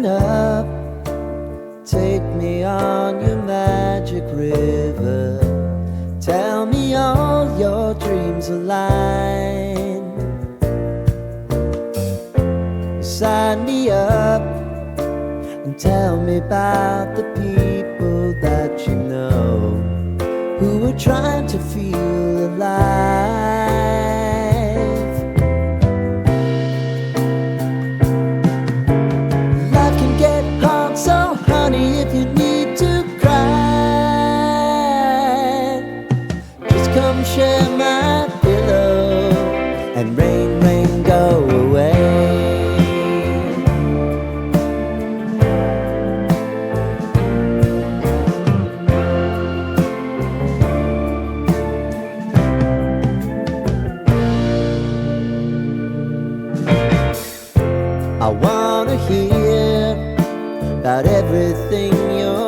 up, take me on your magic river. Tell me all your dreams align. Sign me up and tell me about the people that you know who are trying to feel alive. Life can get hard, so honey, if you need to cry, just come share my pillow and rain, rain, go away. I wanna hear about everything you're